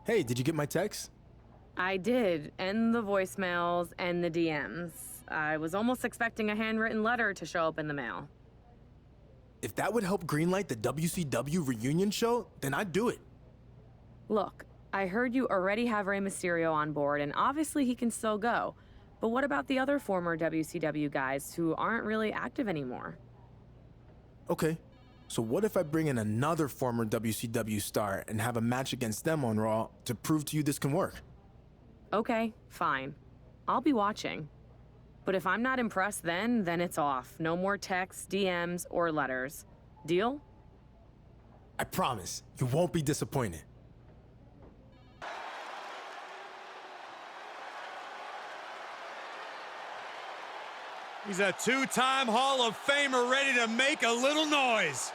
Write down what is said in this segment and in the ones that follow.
Hey, did you get my text? I did, and the voicemails and the DMs. I was almost expecting a handwritten letter to show up in the mail. If that would help greenlight the WCW reunion show, then I'd do it. Look, I heard you already have Rey Mysterio on board, and obviously he can still go. But what about the other former WCW guys who aren't really active anymore? Okay, so what if I bring in another former WCW star and have a match against them on Raw to prove to you this can work? Okay, fine. I'll be watching. But if I'm not impressed then it's off. No more texts, DMs, or letters. Deal? I promise, you won't be disappointed. He's a two-time Hall of Famer ready to make a little noise.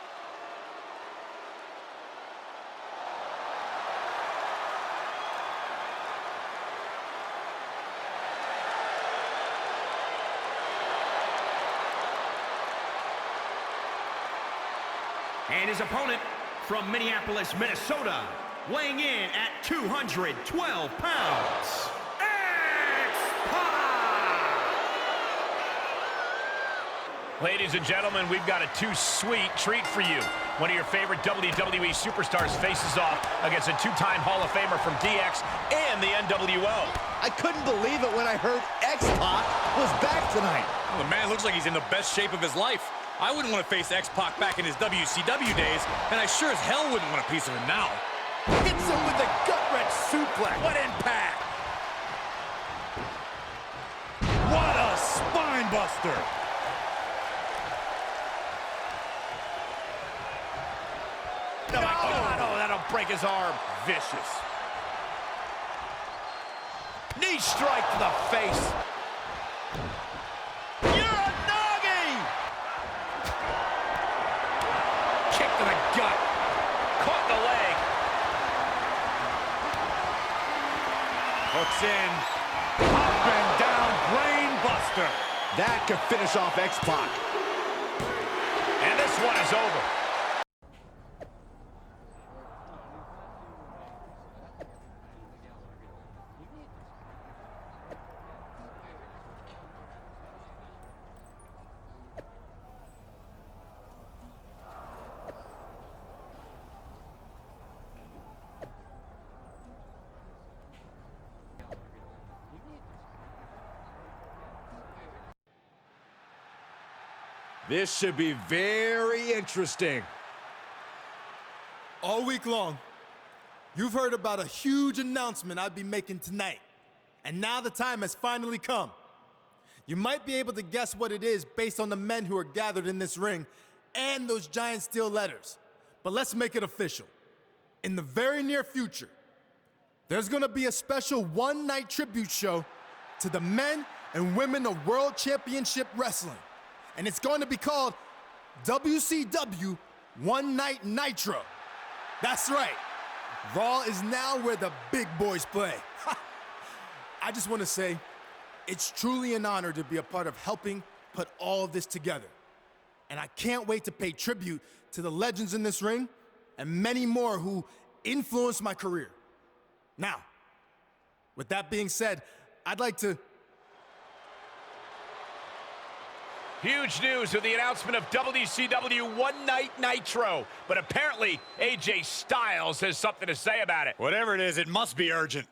And his opponent from Minneapolis, Minnesota, weighing in at 212 pounds, Ladies and gentlemen, we've got a too-sweet treat for you. One of your favorite WWE superstars faces off against a two-time Hall of Famer from DX and the NWO. I couldn't believe it when I heard X-Pac was back tonight. Well, the man looks like he's in the best shape of his life. I wouldn't want to face X-Pac back in his WCW days, and I sure as hell wouldn't want a piece of him now. Hits him with a gut-wrench suplex. What impact! What a spine buster! Oh, no, that'll break his arm. Vicious. Knee strike to the face. Uranagi! Kick to the gut. Caught the leg. Hooks in. Up and down, brain buster. That could finish off X-Pac. And this one is over. This should be very interesting. All week long, you've heard about a huge announcement I'd be making tonight. And now the time has finally come. You might be able to guess what it is based on the men who are gathered in this ring and those giant steel letters. But let's make it official. In the very near future, there's gonna be a special one-night tribute show to the men and women of World Championship Wrestling. And it's going to be called WCW One Night Nitro. That's right. Raw is now where the big boys play. I just want to say, it's truly an honor to be a part of helping put all of this together. And I can't wait to pay tribute to the legends in this ring and many more who influenced my career. Now, with that being said, I'd like to... Huge news with the announcement of WCW One Night Nitro. But apparently, AJ Styles has something to say about it. Whatever it is, it must be urgent.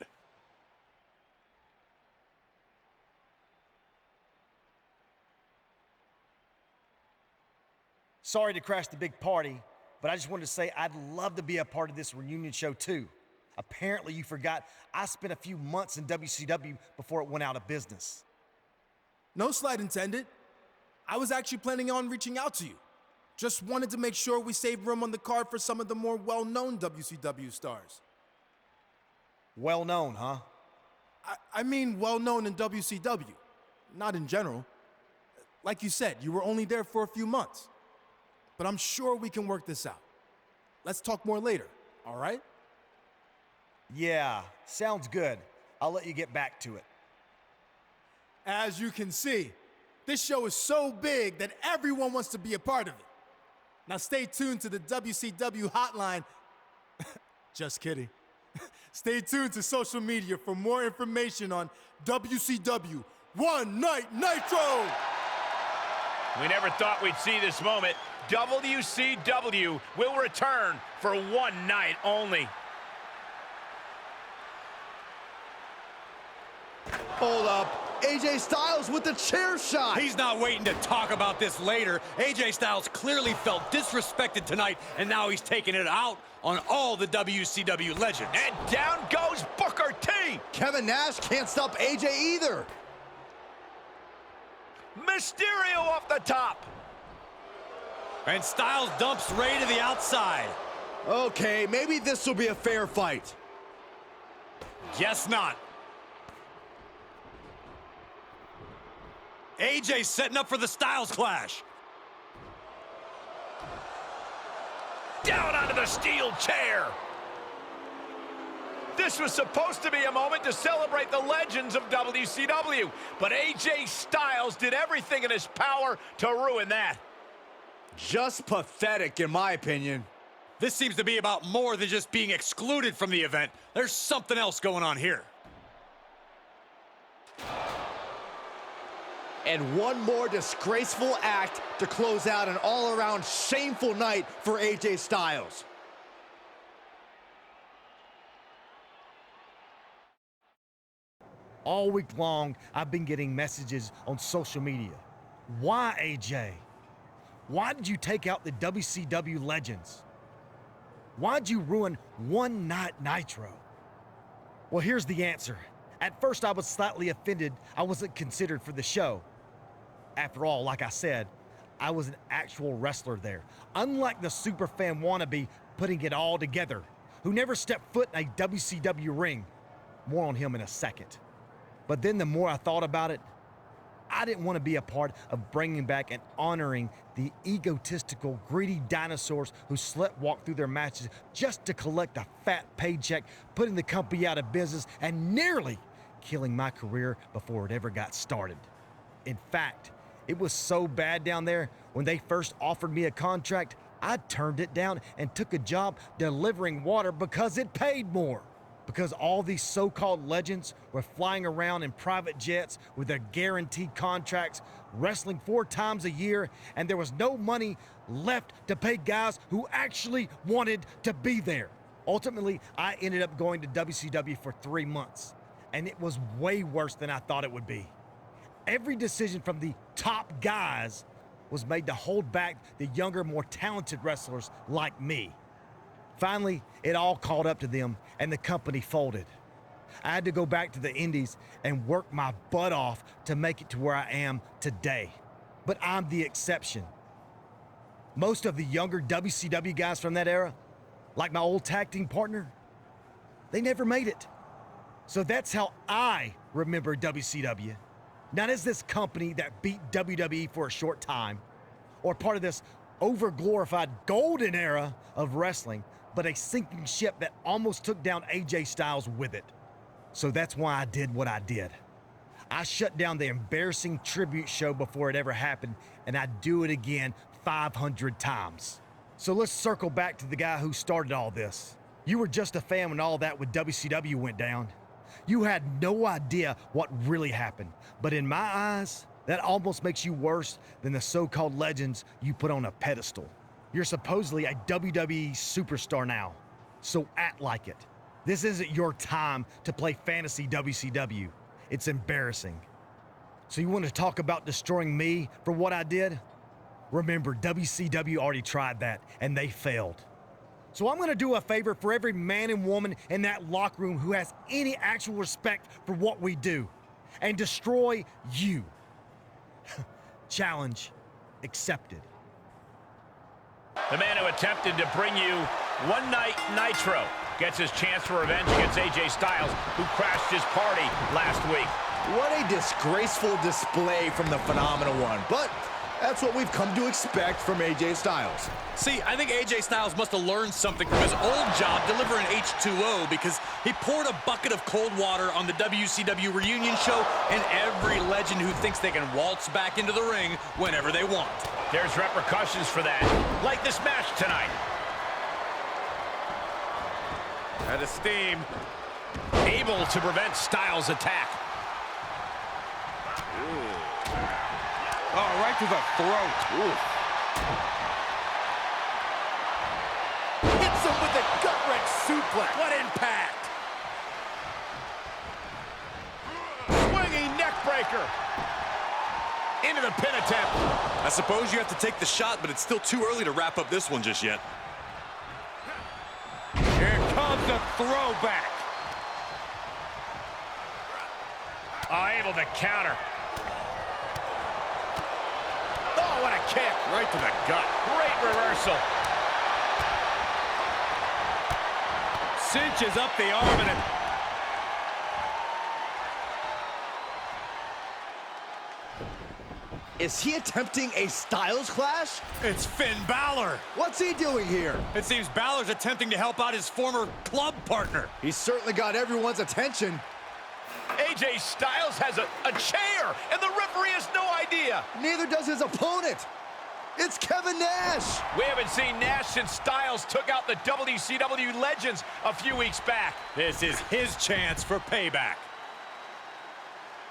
Sorry to crash the big party, but I just wanted to say I'd love to be a part of this reunion show too. Apparently you forgot I spent a few months in WCW before it went out of business. No slight intended. I was actually planning on reaching out to you. Just wanted to make sure we save room on the card for some of the more well-known WCW stars. Well known, huh? I mean well-known in WCW, not in general. Like you said, you were only there for a few months. But I'm sure we can work this out. Let's talk more later, all right? Yeah, sounds good. I'll let you get back to it. As you can see, this show is so big that everyone wants to be a part of it. Now stay tuned to the WCW hotline. Just kidding. Stay tuned to social media for more information on WCW One Night Nitro! We never thought we'd see this moment. WCW will return for one night only. Hold up. AJ Styles with the chair shot. He's not waiting to talk about this later. AJ Styles clearly felt disrespected tonight, and now he's taking it out on all the WCW legends. And down goes Booker T. Kevin Nash can't stop AJ either. Mysterio off the top. And Styles dumps Ray to the outside. Okay, maybe this will be a fair fight. Guess not. AJ setting up for the Styles Clash. Down onto the steel chair. This was supposed to be a moment to celebrate the legends of WCW, but AJ Styles did everything in his power to ruin that. Just pathetic, in my opinion. This seems to be about more than just being excluded from the event. There's something else going on here. And one more disgraceful act to close out an all-around shameful night for AJ Styles. All week long, I've been getting messages on social media. Why, AJ? Why did you take out the WCW legends? Why'd you ruin One Night Nitro? Well, here's the answer. At first, I was slightly offended I wasn't considered for the show. After all, like I said, I was an actual wrestler there. Unlike the superfan wannabe putting it all together, who never stepped foot in a WCW ring. More on him in a second. But then the more I thought about it, I didn't want to be a part of bringing back and honoring the egotistical, greedy dinosaurs who slut-walk through their matches just to collect a fat paycheck, putting the company out of business and nearly killing my career before it ever got started. In fact, it was so bad down there, when they first offered me a contract, I turned it down and took a job delivering water because it paid more. Because all these so-called legends were flying around in private jets with their guaranteed contracts, wrestling 4 times a year, and there was no money left to pay guys who actually wanted to be there. Ultimately, I ended up going to WCW for 3 months, and it was way worse than I thought it would be. Every decision from the top guys was made to hold back the younger, more talented wrestlers like me. Finally, it all caught up to them, and the company folded. I had to go back to the Indies and work my butt off to make it to where I am today. But I'm the exception. Most of the younger WCW guys from that era, like my old tag team partner, they never made it. So that's how I remember WCW. Not as this company that beat WWE for a short time, or part of this over-glorified golden era of wrestling, but a sinking ship that almost took down AJ Styles with it. So that's why I did what I did. I shut down the embarrassing tribute show before it ever happened, and I'd do it again 500 times. So let's circle back to the guy who started all this. You were just a fan when all that with WCW went down. You had no idea what really happened, but in my eyes, that almost makes you worse than the so-called legends you put on a pedestal. You're supposedly a WWE superstar now, so act like it. This isn't your time to play fantasy WCW. It's embarrassing. So you want to talk about destroying me for what I did? Remember, WCW already tried that, and they failed. So I'm going to do a favor for every man and woman in that locker room who has any actual respect for what we do, and destroy you. Challenge accepted. The man who attempted to bring you One Night Nitro gets his chance for revenge against AJ Styles, who crashed his party last week. What a disgraceful display from the Phenomenal One, but that's what we've come to expect from AJ Styles. See, I think AJ Styles must have learned something from his old job delivering H2O, because he poured a bucket of cold water on the WCW reunion show and every legend who thinks they can waltz back into the ring whenever they want. There's repercussions for that, like this match tonight. Out of steam. Able to prevent Styles' attack. Oh, right to the throat. Ooh. Hits him with a gut-wrench suplex. What impact! Swinging neck breaker. Into the pin attempt. I suppose you have to take the shot, but it's still too early to wrap up this one just yet. Here comes the throwback. Able to counter. Oh, what a kick. Right to the gut. Great reversal. Cinches up the arm and Is he attempting a Styles clash? It's Finn Balor. What's he doing here? It seems Balor's attempting to help out his former club partner. He's certainly got everyone's attention. AJ Styles has a chair, and the referee has no idea. Neither does his opponent. It's Kevin Nash. We haven't seen Nash since Styles took out the WCW legends a few weeks back. This is his chance for payback.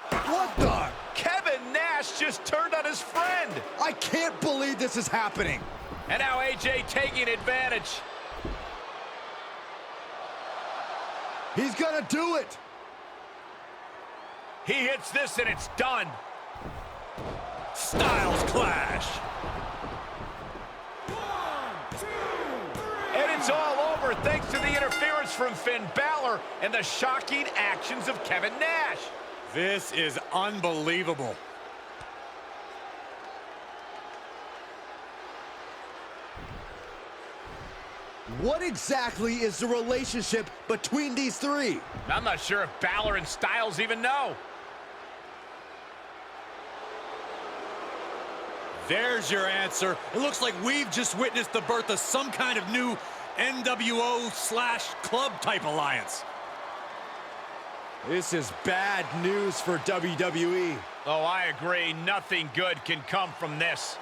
What the? Kevin Nash just turned on his friend. I can't believe this is happening. And now AJ taking advantage. He's gonna do it. He hits this and it's done. Styles clash. And it's all over thanks to the interference from Finn Balor and the shocking actions of Kevin Nash. This is unbelievable. What exactly is the relationship between these three? I'm not sure if Balor and Styles even know. There's your answer. It looks like we've just witnessed the birth of some kind of new NWO/club type alliance. This is bad news for WWE. Oh, I agree. Nothing good can come from this.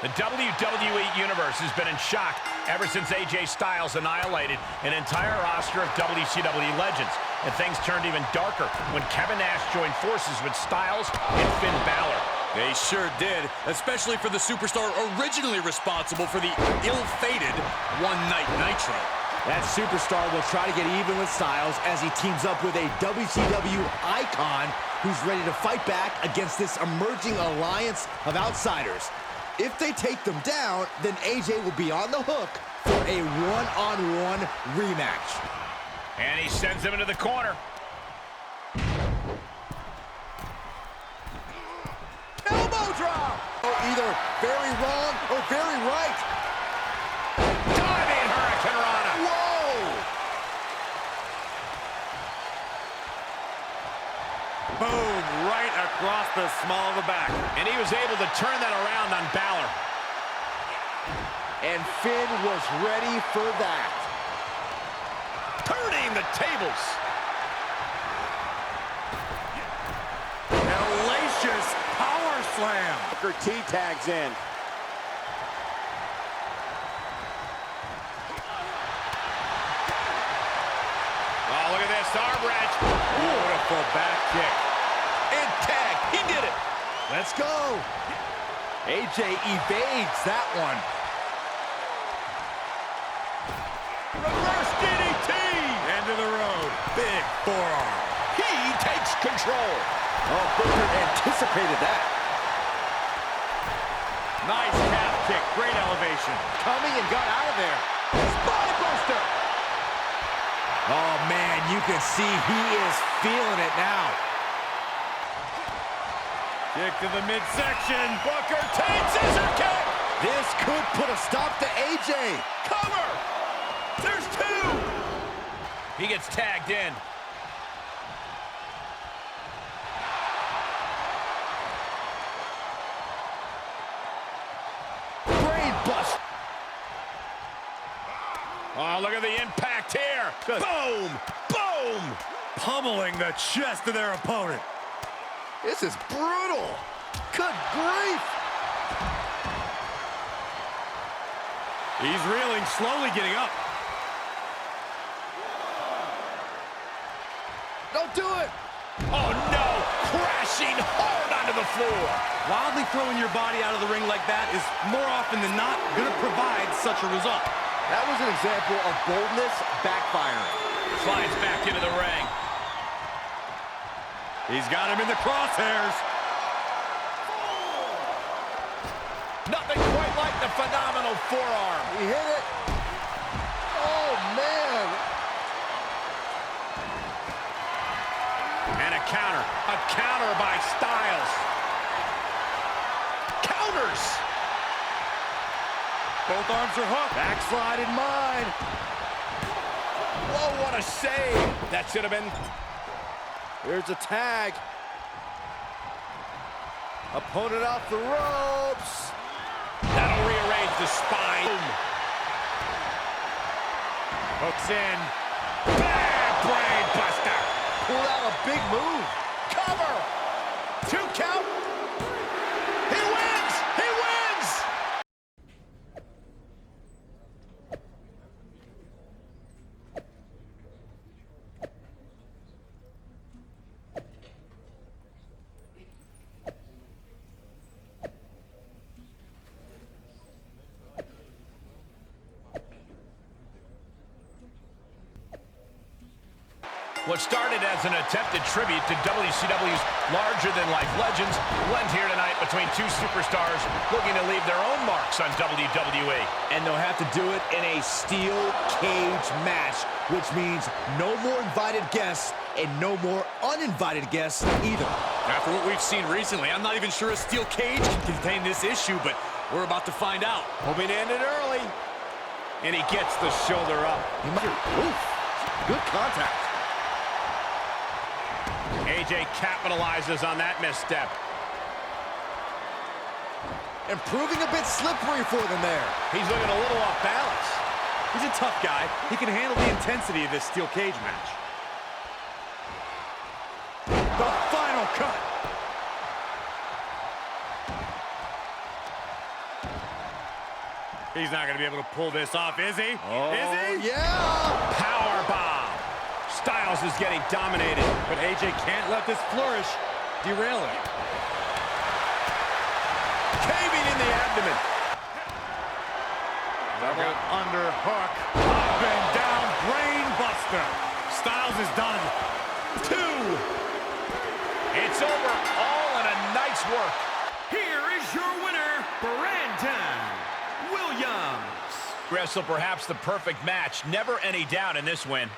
The WWE Universe has been in shock ever since AJ Styles annihilated an entire roster of WCW legends. And things turned even darker when Kevin Nash joined forces with Styles and Finn Balor. They sure did, especially for the superstar originally responsible for the ill-fated One Night Nitro. That superstar will try to get even with Styles as he teams up with a WCW icon who's ready to fight back against this emerging alliance of outsiders. If they take them down, then AJ will be on the hook for a one-on-one rematch. And he sends him into the corner. Elbow drop! Either very wrong or very right. Diving Hurricane Rana. Whoa! boom, right across the small of the back. And he was able to turn that around on Balor. And Finn was ready for that. Turning the tables. Hellacious power slam. Booker T tags in. Oh, look at this arm wrench. Beautiful back kick. And tag. He did it. The Let's go. AJ evades that one. Reverse DDT! End of the road. Big forearm. He takes control. Oh, Booker anticipated that. Nice calf kick. Great elevation. Coming and got out of there. Spine buster. Oh, man, you can see he is feeling it now. Kick to the midsection. Booker takes scissor kick. This could put a stop to AJ. Cover. There's two. He gets tagged in. Brain bust. Oh, look at the impact here. Boom. Boom. Pummeling the chest of their opponent. This is brutal. Good grief. He's reeling, slowly getting up. Don't do it. Oh, no. Crashing hard onto the floor. Wildly throwing your body out of the ring like that is more often than not going to provide such a result. That was an example of boldness backfiring. Slides back into the ring. He's got him in the crosshairs. Nothing quite like the phenomenal forearm. He hit it. Oh, man. And a counter. A counter by Styles. Counters. Both arms are hooked. Backslide in mine. Whoa, what a save. That should have been... Here's a tag. Opponent off the ropes. That'll rearrange the spine. Boom. Hooks in. Bam! Brain buster. Pulled out a big move. Cover. 2 count. He wins. He wins. What started as an attempted tribute to WCW's larger-than-life legends blend here tonight between two superstars looking to leave their own marks on WWE. And they'll have to do it in a steel cage match, which means no more invited guests and no more uninvited guests either. After what we've seen recently, I'm not even sure a steel cage can contain this issue, but we're about to find out. Hoping to end it early. And he gets the shoulder up. Oof, good contact. AJ capitalizes on that misstep. And proving a bit slippery for them there. He's looking a little off balance. He's a tough guy. He can handle the intensity of this steel cage match. The final cut. He's not going to be able to pull this off, is he? Oh, is he? Yeah. Power bomb. Styles is getting dominated. But AJ can't let this flourish. Derail it. Caving in the abdomen. Double under hook. Up and down. Brain buster. Styles is done. 2. It's over. All in a nice work. Here is your winner, Brandon Williams. Wrestle perhaps the perfect match. Never any doubt in this win.